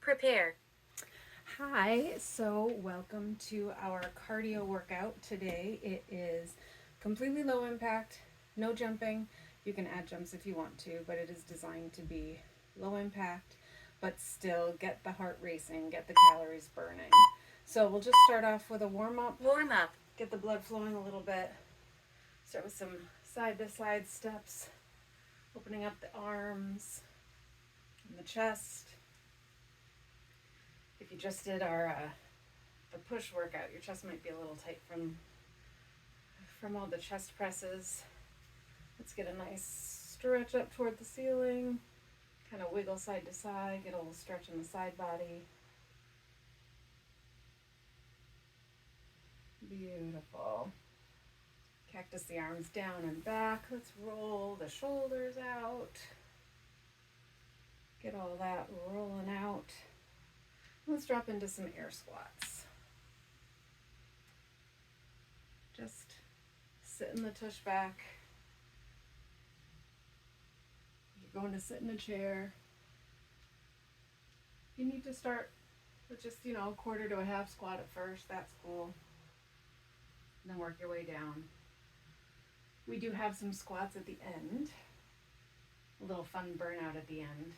Prepare. Hi, so welcome to our cardio workout today. It is completely low impact, no jumping. You can add jumps if you want to, but it is designed to be low impact, but still get the heart racing, get the calories burning. So we'll just start off with a warm up, Warm up. get the blood flowing a little bit. Start with some side to side steps, opening up the arms and the chest. If you just did our the push workout, your chest might be a little tight from all the chest presses. Let's get a nice stretch up toward the ceiling, kind of wiggle side to side, get a little stretch in the side body. Beautiful. Cactus the arms down and back. Let's roll the shoulders out. Get all that rolling out. Let's drop into some air squats. Just sit in the tush back. You're going to sit in a chair. You need to start with just, a quarter to a half squat at first. That's cool. And then work your way down. We do have some squats at the end. A little fun burnout at the end.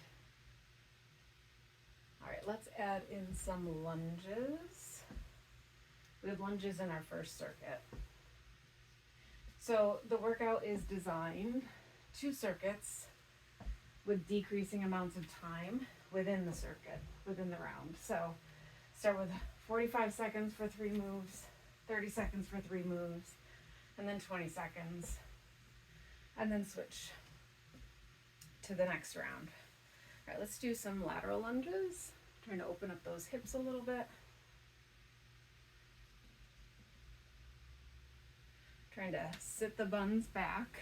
All right, let's add in some lunges. We have lunges in our first circuit. So the workout is designed 2 circuits with decreasing amounts of time within the circuit, within the round. So start with 45 seconds for 3 moves, 30 seconds for 3 moves, and then 20 seconds. And then switch to the next round. All right, let's do some lateral lunges. Trying to open up those hips a little bit. Trying to sit the buns back.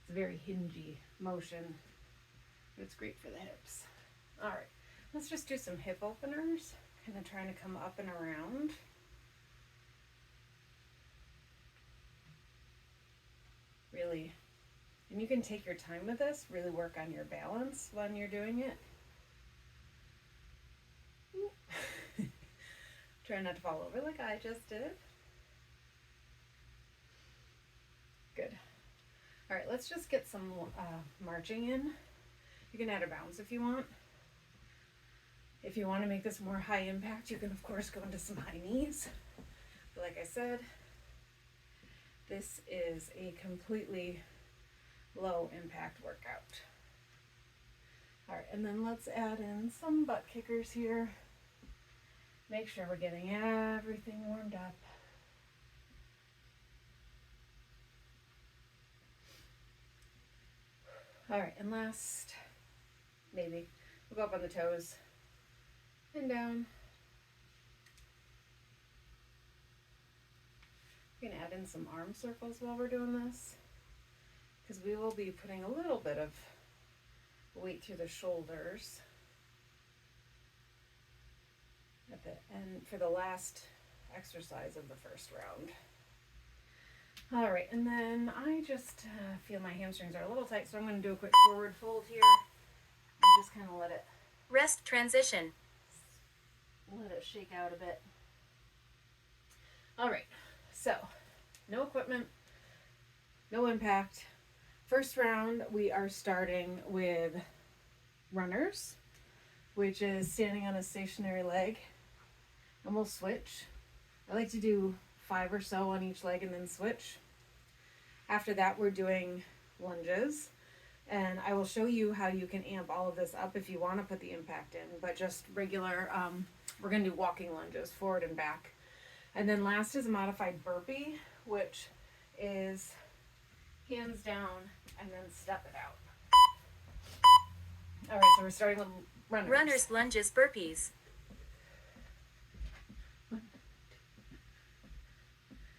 It's a very hingy motion, but it's great for the hips. All right, let's just do some hip openers. Kind of trying to come up and around. Really, and you can take your time with this, really work on your balance when you're doing it. Try not to fall over like I just did. Good. All right, let's just get some marching in. You can add a bounce if you want. If you want to make this more high impact, you can of course go into some high knees. But like I said, this is a completely low impact workout. All right, and then let's add in some butt kickers here. Make sure we're getting everything warmed up. All right, and last, maybe, we'll go up on the toes and down. You can add in some arm circles while we're doing this, because we will be putting a little bit of weight through the shoulders at the end for the last exercise of the first round. All right, and then I just feel my hamstrings are a little tight, so I'm going to do a quick forward fold here and just kind of let it Rest transition. shake out a bit. All right, so no equipment, no impact. First round, we are starting with runners, which is standing on a stationary leg, and we'll switch. I like to do 5 or so on each leg and then switch. After that, we're doing lunges, and I will show you how you can amp all of this up if you want to put the impact in, but just regular, we're going to do walking lunges, forward and back. And then last is a modified burpee, which is hands down and then step it out. All right, so we're starting with runners. Runners, lunges, burpees.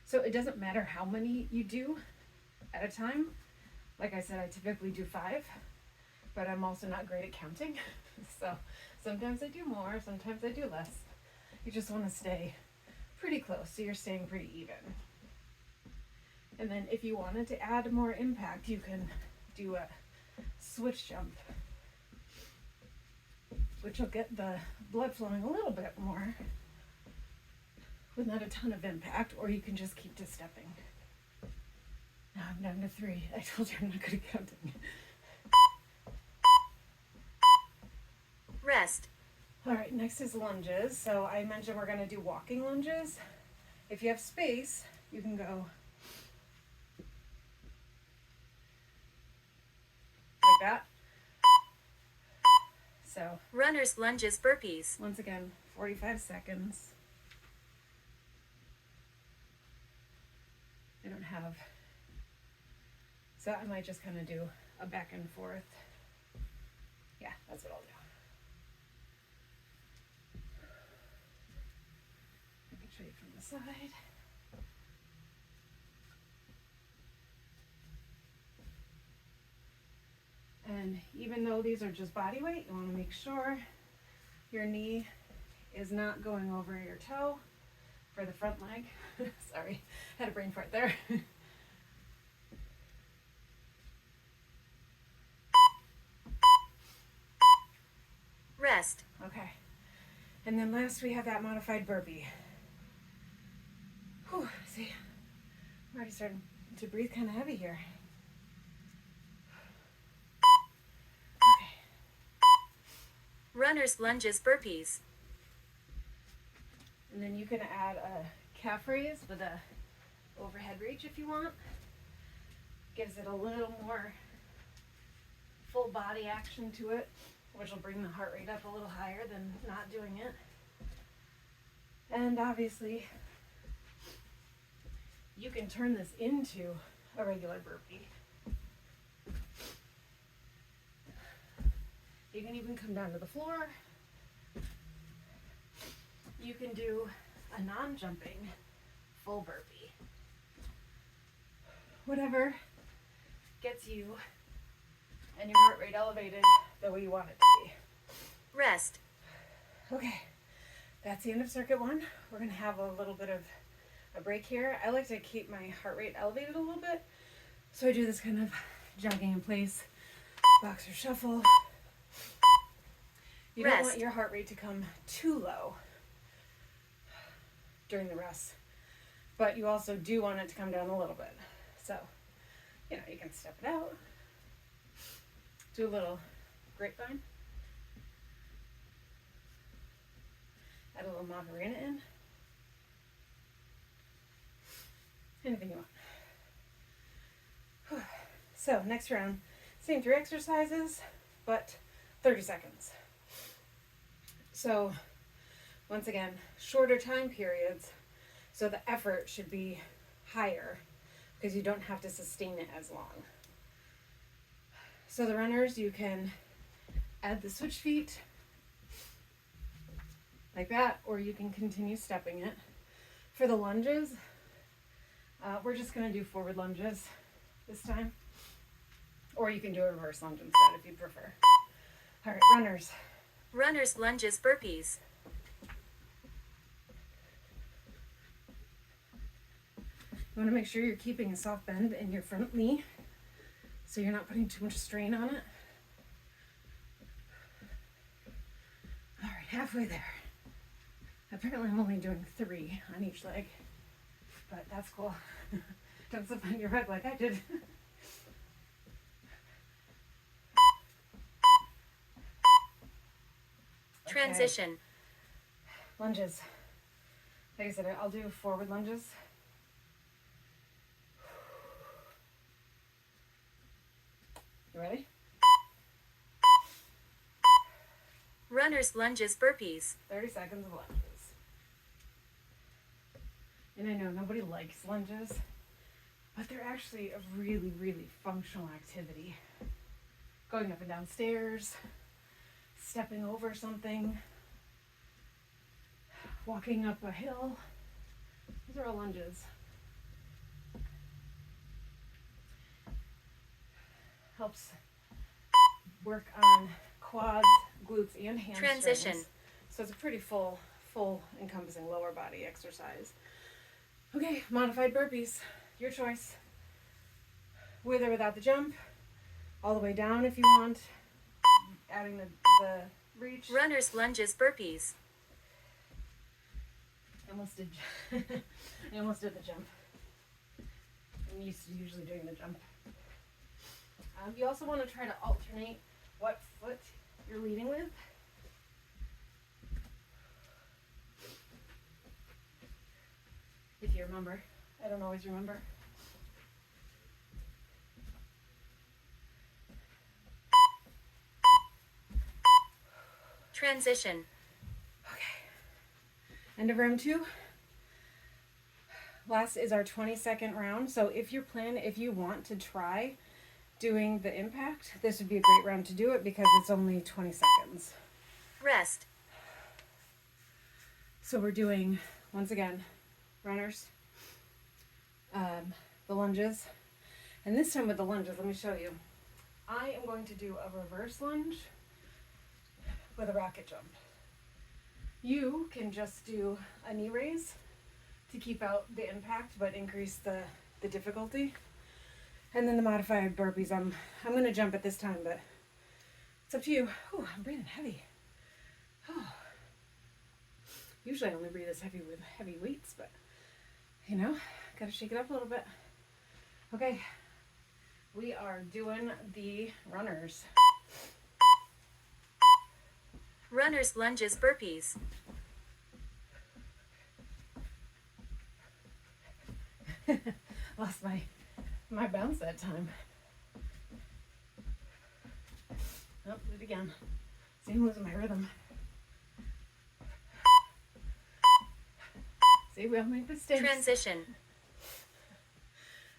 So it doesn't matter how many you do at a time. Like I said, I typically do 5, but I'm also not great at counting. So sometimes I do more, sometimes I do less. You just want to stay pretty close, so you're staying pretty even. And then if you wanted to add more impact, you can do a switch jump, which will get the blood flowing a little bit more with not a ton of impact, or you can just keep to stepping. Now I'm down to 3. I told you I'm not good at counting. Rest. All right, next is lunges. So I mentioned we're going to do walking lunges. If you have space, you can go like that. So Runner's lunges burpees. once again, 45 seconds. I don't have, so I might just kind of do a back and forth. Yeah, that's what I'll do. I can show you from the side. And even though these are just body weight, you want to make sure your knee is not going over your toe for the front leg. Sorry, had a brain fart there. Rest. Okay. And then last we have that modified burpee. Whew, see, I'm already starting to breathe kind of heavy here. Okay. Runner's lunges burpees. And then you can add a calf raise with a overhead reach if you want. Gives it a little more full body action to it, which will bring the heart rate up a little higher than not doing it. And obviously, you can turn this into a regular burpee. You can even come down to the floor. You can do a non-jumping full burpee. Whatever gets you and your heart rate elevated the way you want it to be. Rest. Okay, that's the end of circuit 1. We're gonna have a little bit of a break here. I like to keep my heart rate elevated a little bit, so I do this kind of jogging in place, boxer shuffle. You don't want your heart rate to come too low during the rest, but you also do want it to come down a little bit. So, you know, you can step it out, do a little grapevine, add a little macarena in, anything you want. So next round, same 3 exercises, but 30 seconds. So once again, shorter time periods, so the effort should be higher because you don't have to sustain it as long. So the runners, you can add the switch feet like that, or you can continue stepping it. For the lunges, we're just going to do forward lunges this time, or you can do a reverse lunge instead if you prefer. All right, runners. Runner's lunges burpees. You want to make sure you're keeping a soft bend in your front knee so you're not putting too much strain on it. All right, halfway there. Apparently I'm only doing 3 on each leg, but that's cool. Don't slip on your rug like I did. Transition. Lunges. Like I said, I'll do forward lunges. You ready? Runner's lunges burpees. 30 seconds of lunges. And I know nobody likes lunges, but they're actually a really, really functional activity. Going up and down stairs, stepping over something, walking up a hill. These are all lunges. Helps work on quads, glutes, and hamstrings. Transition. So it's a pretty full encompassing lower body exercise. Okay, modified burpees, your choice. With or without the jump. all the way down if you want, adding the reach. Runner's lunges burpees. I almost did. I almost did the jump. I'm used to usually doing the jump. You also want to try to alternate what foot you're leading with. If you remember. I don't always remember. Transition. Okay. End of round 2. Last is our 20-second round. So if you want to try doing the impact, this would be a great round to do it because it's only 20 seconds. Rest. So we're doing, once again, runners, the lunges. And this time with the lunges, let me show you. I am going to do a reverse lunge with a rocket jump. You can just do a knee raise to keep out the impact but increase the difficulty. And then the modified burpees, I'm going to jump at this time, but it's up to you. Oh, I'm breathing heavy. Oh. Usually I only breathe this heavy with heavy weights, but you know, gotta shake it up a little bit. Okay, we are doing the runners. Runner's lunges burpees. Lost my bounce that time. Oh, did it again. See, I'm losing my rhythm. See, we all make mistakes. Transition.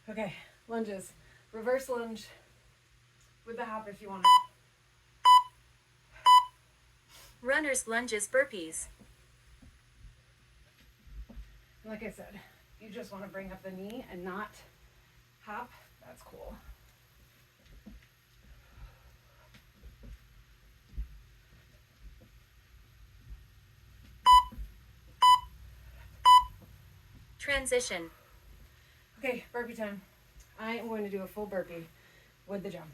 Okay, lunges. Reverse lunge with the hop if you want it. Runner's lunges burpees. Like I said, you just want to bring up the knee and not hop. That's cool. Transition. Okay, burpee time. I am going to do a full burpee with the jump.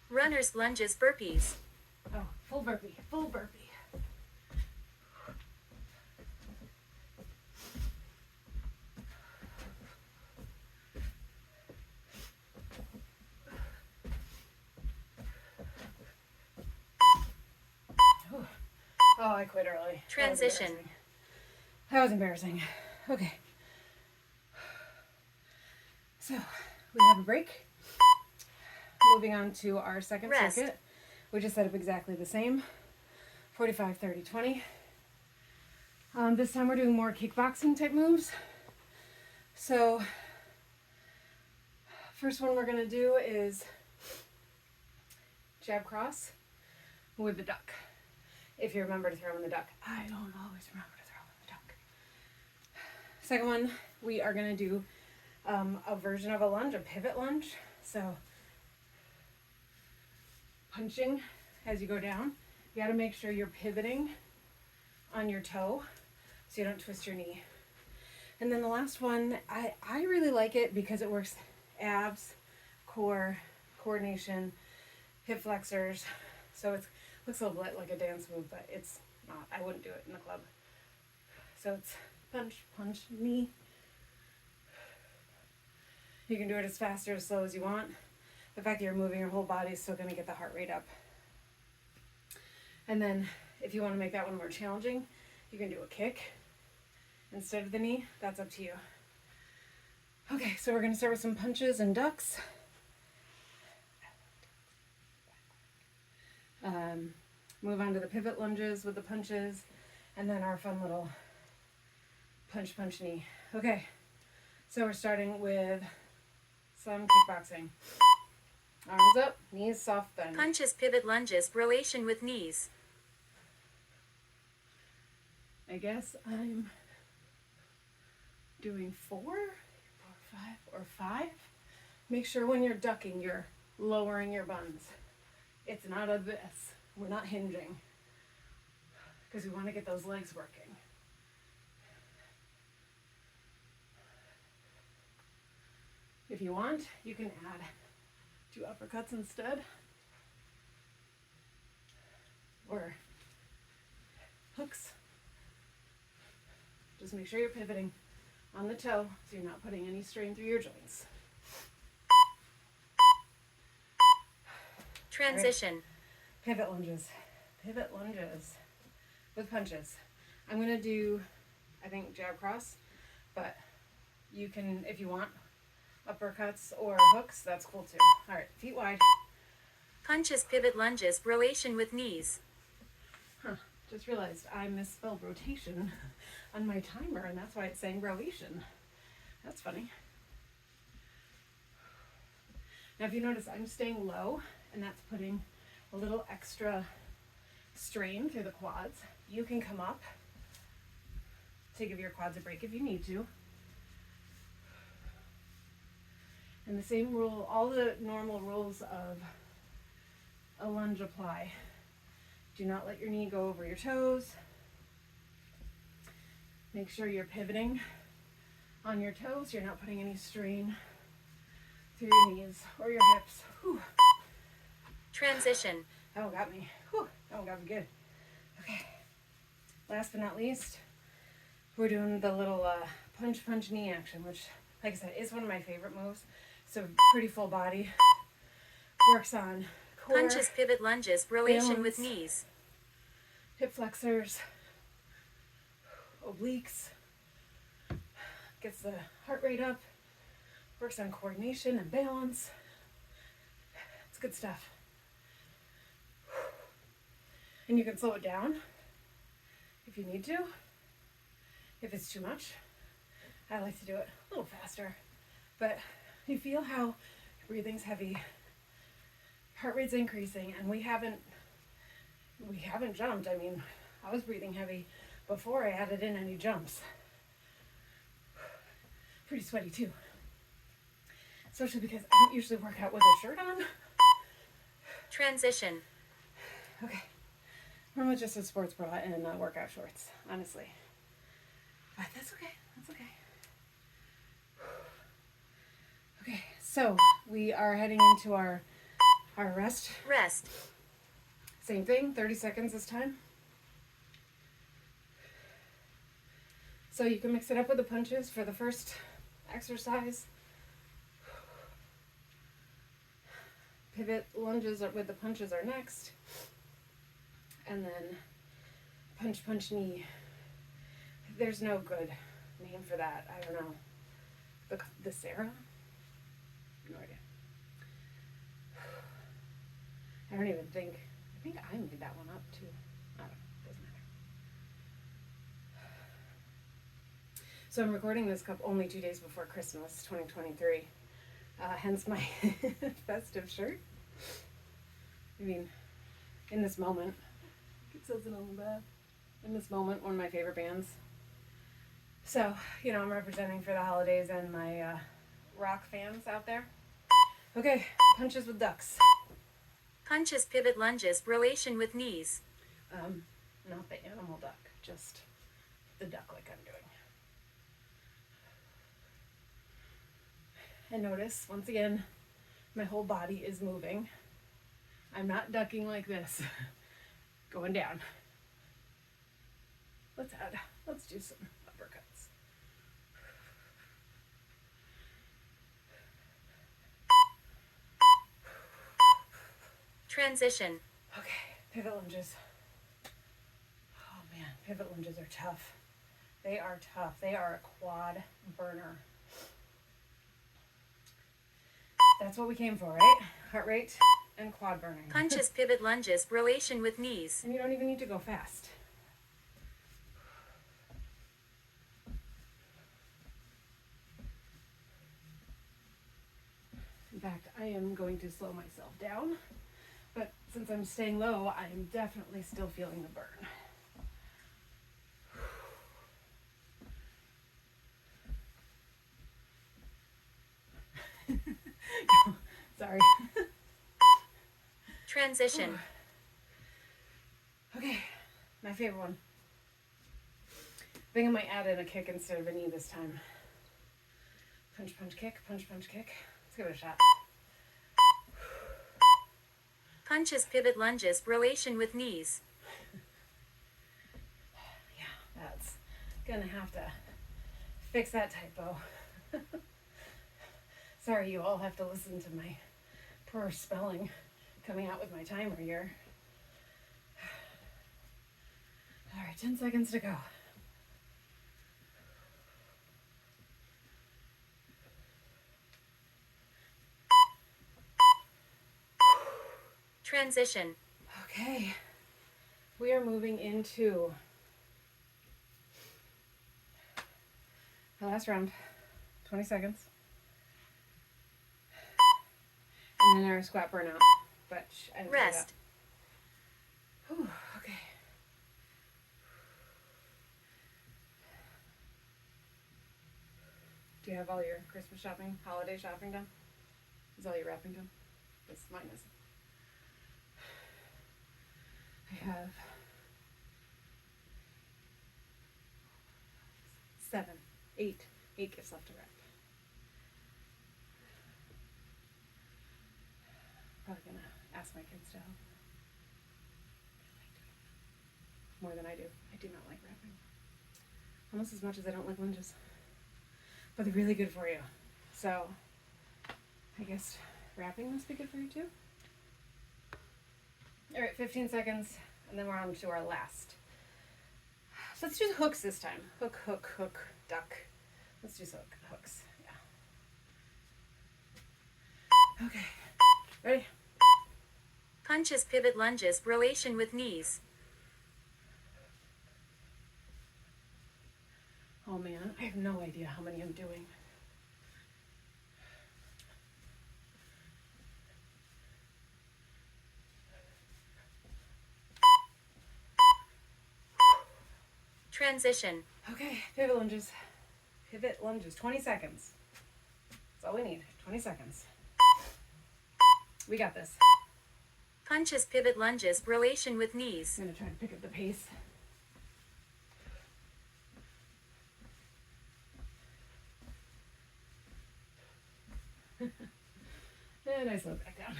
Runner's lunges burpees. Oh, full burpee, full burpee. Oh, I quit early. Transition. That was embarrassing. Okay. So, we have a break. Moving on to our second Rest. circuit, which is set up exactly the same. 45, 30, 20. This time we're doing more kickboxing type moves. So, first one we're going to do is jab cross with the duck. If you remember to throw in the duck. I don't always remember to throw in the duck. Second one, we are going to do a version of a lunge, a pivot lunge. So, punching as you go down. You got to make sure you're pivoting on your toe so you don't twist your knee. And then the last one, I really like it because it works abs, core, coordination, hip flexors. So it looks a little bit like a dance move, but it's not. I wouldn't do it in the club. So it's punch, punch, knee. You can do it as fast or as slow as you want. The fact that you're moving your whole body is still going to get the heart rate up. And then if you want to make that one more challenging, you can do a kick instead of the knee. That's up to you. Okay, so we're going to start with some punches and ducks. Move on to the pivot lunges with the punches, and then our fun little punch, punch, knee. Okay, so we're starting with some kickboxing. Arms up, knees soft bend. Punches, pivot lunges, rotation with knees. I guess I'm doing 4, 5, or 5. Make sure when you're ducking, you're lowering your buns. It's not a this. We're not hinging because we want to get those legs working. If you want, you can add 2 uppercuts instead, or hooks. Just make sure you're pivoting on the toe so you're not putting any strain through your joints. Transition. Right. Pivot lunges. Pivot lunges with punches. I'm going to do, I think, jab cross, but you can, if you want, uppercuts or hooks, that's cool too. All right, feet wide. Punches, pivot lunges, rotation with knees. Just realized I misspelled rotation on my timer, and that's why it's saying rotation. That's funny. Now, if you notice, I'm staying low, and that's putting a little extra strain through the quads. You can come up to give your quads a break if you need to. And the same rule, all the normal rules of a lunge apply. Do not let your knee go over your toes. Make sure you're pivoting on your toes. You're not putting any strain through your knees or your hips. Whew. Transition. That one got me. Whew. That one got me good. Okay. Last but not least, we're doing the little punch knee action, which, like I said, is one of my favorite moves. So pretty full body. Works on core, Punches, pivot lunges, rotation with balance, knees. hip flexors, obliques. Gets the heart rate up. Works on coordination and balance. It's good stuff. And you can slow it down if you need to. If it's too much, I like to do it a little faster. But you feel how your breathing's heavy, heart rate's increasing, and we haven't jumped. I mean, I was breathing heavy before I added in any jumps. Pretty sweaty too. Especially because I don't usually work out with a shirt on. Transition. Okay. I'm just a sports bra and workout shorts, honestly. But that's okay. That's okay. Okay, so we are heading into our rest. Rest. Same thing, 30 seconds this time. So you can mix it up with the punches for the first exercise. Pivot lunges with the punches are next. And then punch knee. There's no good name for that. I don't know. The Sarah? No idea. I don't even think. I think I made that one up too. I don't know. Doesn't matter. So I'm recording this cup only 2 days before Christmas, 2023. Hence my festive shirt. I mean, in this moment, it says it on the back. In this moment, one of my favorite bands. So, you know, I'm representing for the holidays and my rock fans out there. Okay, punches with ducks. Punches, pivot lunges, rotation with knees. Not the animal duck, just the duck like I'm doing. And notice, once again, my whole body is moving. I'm not ducking like this. Going down. Let's do some uppercuts. Transition. Okay, pivot lunges. Oh man, pivot lunges are tough. They are tough. They are a quad burner. That's what we came for, right? Heart rate and quad burning. Punches, pivot lunges, rotation with knees. And you don't even need to go fast. In fact, I am going to slow myself down, but since I'm staying low, I am definitely still feeling the burn. Sorry. Transition. Okay, my favorite one. I think I might add in a kick instead of a knee this time. Punch, punch, kick, punch, punch, kick. Let's give it a shot. Punches, pivot lunges, relation with knees. Yeah, that's gonna have to fix that typo. Sorry, you all have to listen to my poor spelling coming out with my timer here. All right, 10 seconds to go. Transition. Okay, we are moving into the last round, 20 seconds. And then our squat burnout, but I didn't Rest. Whew, okay. Do you have all your Christmas shopping, holiday shopping done? Is all your wrapping done? Yes, mine is. I have 8 gifts left to wrap. Probably gonna ask my kids to help. More than I do. I do not like wrapping. Almost as much as I don't like lunges. But they're really good for you. So, I guess wrapping must be good for you too. Alright, 15 seconds, and then we're on to our last. So let's do hooks this time. Hook, hook, hook, duck. Let's do some hooks. Yeah. Okay. Ready? Punches, pivot lunges, relation with knees. Oh man, I have no idea how many I'm doing. Transition. Okay, pivot lunges. Pivot lunges, 20 seconds. That's all we need, 20 seconds. We got this. Punches, pivot lunges, relation with knees. I'm gonna try to pick up the pace. And I slowed back down.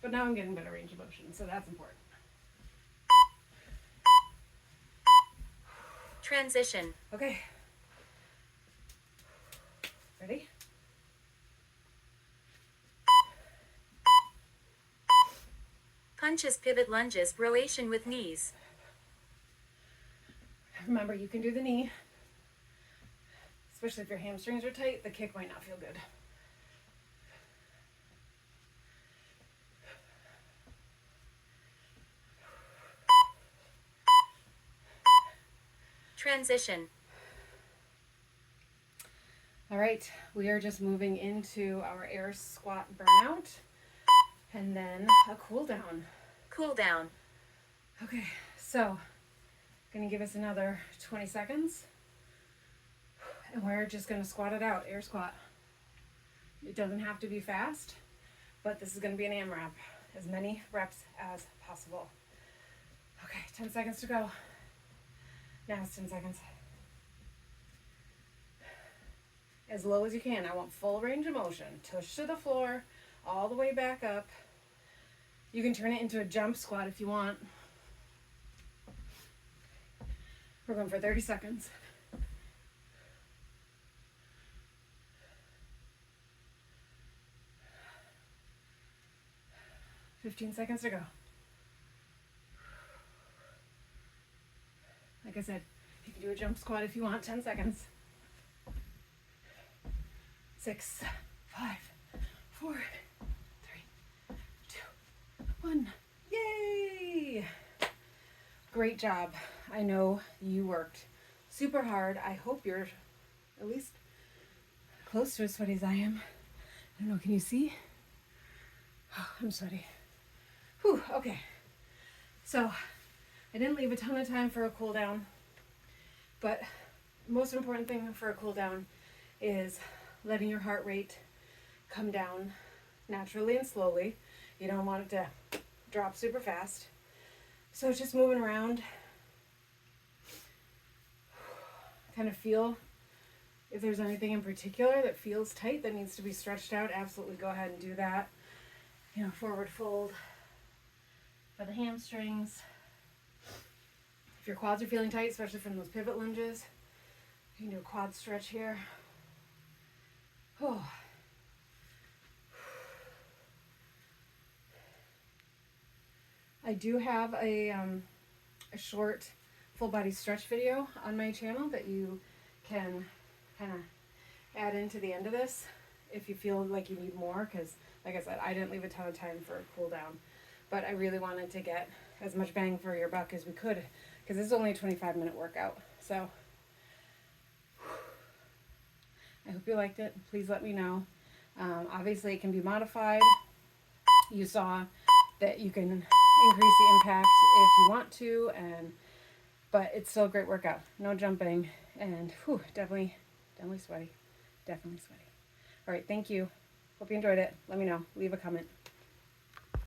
But now I'm getting better range of motion, so that's important. Transition. Okay. Ready? Punches, pivot lunges, relation with knees. Remember, you can do the knee. Especially if your hamstrings are tight, the kick might not feel good. Transition. All right, we are just moving into our air squat burnout and then a cool down. Cool down. Okay, so gonna give us another 20 seconds and we're just gonna squat it out, air squat. It doesn't have to be fast, but this is gonna be an AMRAP, as many reps as possible. Okay, 10 seconds to go. Now it's 10 seconds. As low as you can. I want full range of motion. Tush to the floor, all the way back up. You can turn it into a jump squat if you want. We're going for 30 seconds. $15 seconds to go. Like I said, you can do a jump squat if you want. 10 seconds. 6, 5, 4, 3, 2, 1. Yay! Great job. I know you worked super hard. I hope you're at least close to as sweaty as I am. I don't know, can you see? Oh, I'm sweaty. Whew, okay. So, I didn't leave a ton of time for a cool down, but most important thing for a cool down is letting your heart rate come down naturally and slowly. You don't want it to drop super fast. So it's just moving around. Kind of feel If there's anything in particular that feels tight that needs to be stretched out, absolutely go ahead and do that. You know, forward fold for the hamstrings. If your quads are feeling tight, especially from those pivot lunges, you can do a quad stretch here. Oh. I do have a short full body stretch video on my channel that you can kind of add into the end of this if you feel like you need more, because like I said, I didn't leave a ton of time for a cool down, but I really wanted to get as much bang for your buck as we could, because this is only a 25-minute workout. So I hope you liked it. Please let me know. Obviously it can be modified. You saw that you can increase the impact if you want to, but it's still a great workout. No jumping, and definitely sweaty. Definitely sweaty. All right, thank you. Hope you enjoyed it. Let me know. Leave a comment.